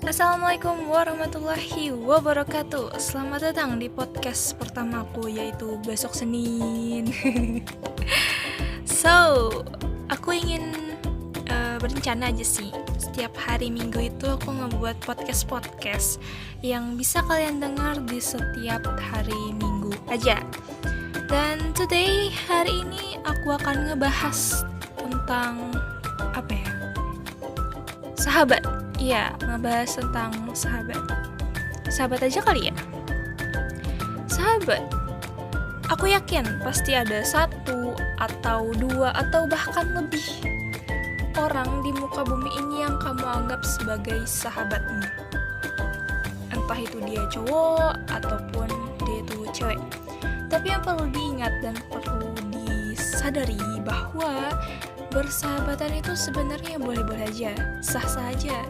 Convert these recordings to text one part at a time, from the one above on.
Assalamualaikum warahmatullahi wabarakatuh. Selamat datang di podcast pertamaku, yaitu Besok Senin. So, aku ingin berencana aja sih. Setiap hari Minggu itu aku ngebuat podcast yang bisa kalian dengar di setiap hari Minggu aja. Dan today, hari ini aku akan ngebahas tentang apa ya? Sahabat. Iya, ngebahas tentang sahabat. Sahabat aja kali ya. Sahabat. Aku yakin pasti ada satu atau dua atau bahkan lebih orang di muka bumi ini yang kamu anggap sebagai sahabatmu. Entah itu dia cowok ataupun dia itu cewek. Tapi yang perlu diingat dan perlu disadari bahwa bersahabatan itu sebenarnya boleh-boleh aja, sah-sah aja.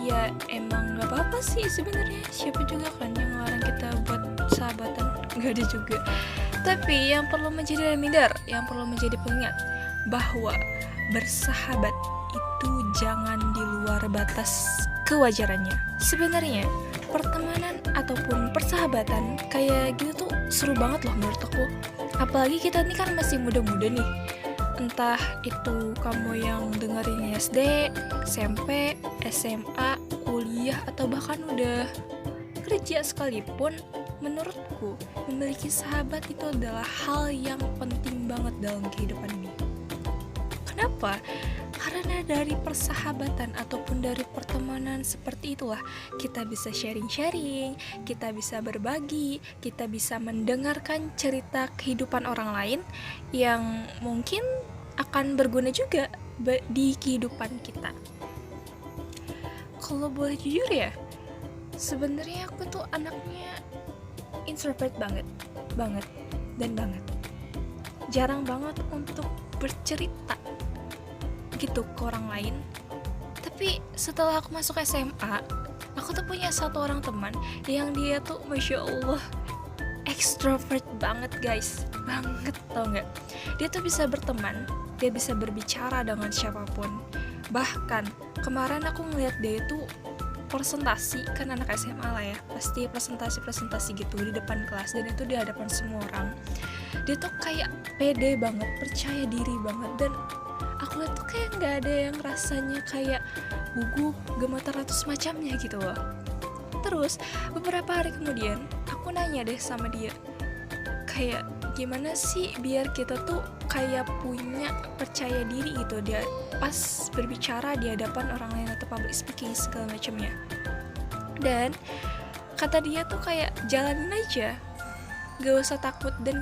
Ya emang gak apa-apa sih sebenarnya. Siapa juga kan yang ngelarang kita buat sahabatan? Gak ada juga. Tapi yang perlu menjadi reminder, yang perlu menjadi pengingat bahwa bersahabat itu jangan di luar batas kewajarannya. Sebenarnya pertemanan ataupun persahabatan kayak gitu tuh seru banget loh menurut aku. Apalagi kita ini kan masih muda-muda nih. Entah itu kamu yang dengerin SD, SMP, SMA, kuliah, atau bahkan udah kerja sekalipun, menurutku memiliki sahabat itu adalah hal yang penting banget dalam kehidupan ini. Kenapa? Karena dari persahabatan ataupun dari pertemanan seperti itulah kita bisa sharing-sharing, kita bisa berbagi, kita bisa mendengarkan cerita kehidupan orang lain yang mungkin akan berguna juga di kehidupan kita. Kalau boleh jujur ya, sebenarnya aku tuh anaknya introvert banget. Jarang banget untuk bercerita gitu ke orang lain. Tapi setelah aku masuk SMA, aku tuh punya satu orang teman yang dia tuh Masya Allah extrovert banget guys, banget tau gak. Dia tuh bisa berteman, dia bisa berbicara dengan siapapun. Bahkan kemarin aku ngeliat dia itu presentasi, kan anak SMA lah ya, pasti presentasi gitu di depan kelas, dan itu di hadapan semua orang. Dia tuh kayak pede banget, percaya diri banget, dan aku lihat tuh kayak gak ada yang rasanya kayak gugup, gemetar atau semacamnya gitu loh. Terus beberapa hari kemudian aku nanya deh sama dia, kayak gimana sih biar kita tuh kayak punya percaya diri gitu dia pas berbicara di hadapan orang lain atau public speaking segala macamnya. Dan kata dia tuh kayak jalanin aja, gak usah takut, dan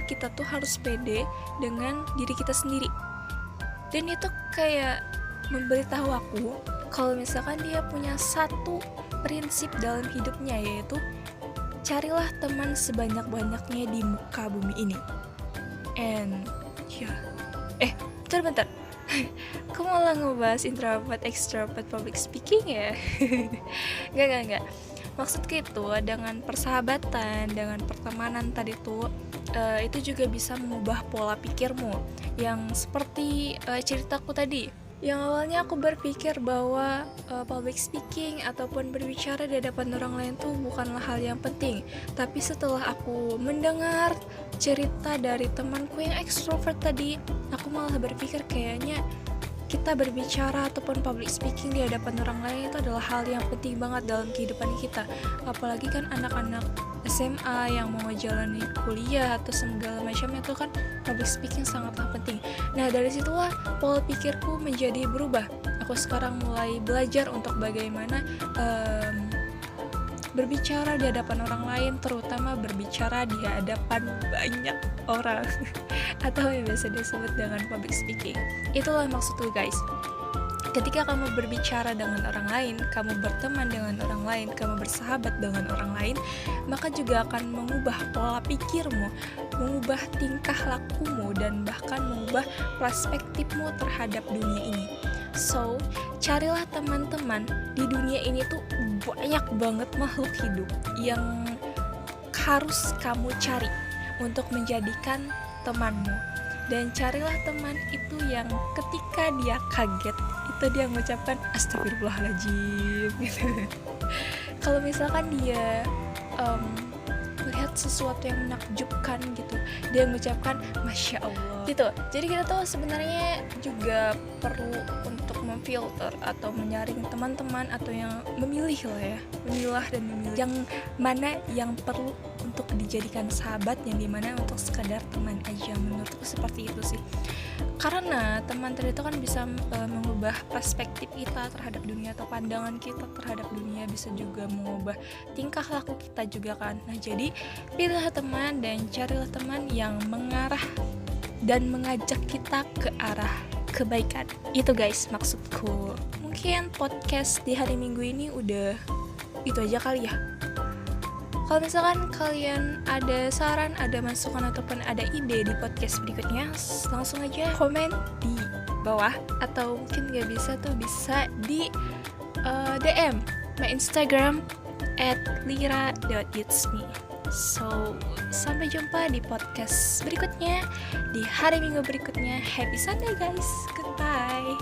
kita tuh harus pede dengan diri kita sendiri. Dan itu kayak memberitahu aku kalau misalkan dia punya satu prinsip dalam hidupnya, yaitu carilah teman sebanyak-banyaknya di muka bumi ini. And bentar. Kok malah ngebahas introvert, extrovert, public speaking ya? Gak. Maksudku itu dengan persahabatan, dengan pertemanan tadi tuh itu juga bisa mengubah pola pikirmu. Yang seperti ceritaku tadi, yang awalnya aku berpikir bahwa public speaking ataupun berbicara di hadapan orang lain tuh bukanlah hal yang penting. Tapi setelah aku mendengar cerita dari temanku yang ekstrovert tadi, aku malah berpikir kayaknya kita berbicara ataupun public speaking di hadapan orang lain itu adalah hal yang penting banget dalam kehidupan kita. Apalagi kan anak-anak SMA yang mau jalani kuliah atau segala macamnya itu kan public speaking sangatlah penting. Nah dari situlah pola pikirku menjadi berubah. Aku sekarang mulai belajar untuk bagaimana berbicara di hadapan orang lain, terutama berbicara di hadapan banyak orang atau yang biasa disebut dengan public speaking. Itulah maksudku guys. Ketika kamu berbicara dengan orang lain, kamu berteman dengan orang lain, kamu bersahabat dengan orang lain, maka juga akan mengubah pola pikirmu, mengubah tingkah lakumu, dan bahkan mengubah perspektifmu terhadap dunia ini. So, carilah teman-teman. Di dunia ini tuh banyak banget makhluk hidup yang harus kamu cari untuk menjadikan temanmu. Dan carilah teman itu yang ketika dia kaget, itu atau dia mengucapkan astagfirullahaladzim gitu. Kalau misalkan dia melihat sesuatu yang menakjubkan gitu, dia mengucapkan masya Allah gitu. Jadi kita tuh sebenarnya juga perlu untuk memfilter atau menyaring teman-teman atau yang memilih lah ya, memilah dan memilih yang mana yang perlu untuk dijadikan sahabat, yang dimana untuk sekadar teman aja. Menurutku seperti itu sih, karena teman tadi itu kan bisa mengubah perspektif kita terhadap dunia atau pandangan kita terhadap dunia, bisa juga mengubah tingkah laku kita juga kan. Nah jadi pilihlah teman dan carilah teman yang mengarah dan mengajak kita ke arah kebaikan. Itu guys maksudku. Mungkin podcast di hari Minggu ini udah itu aja kali ya. Kalau misalkan kalian ada saran, ada masukan ataupun ada ide di podcast berikutnya, langsung aja komen di bawah, atau mungkin gak bisa tuh bisa di DM my Instagram @lira.itsme. So, sampai jumpa di podcast berikutnya, di hari Minggu berikutnya. Happy Sunday guys, goodbye.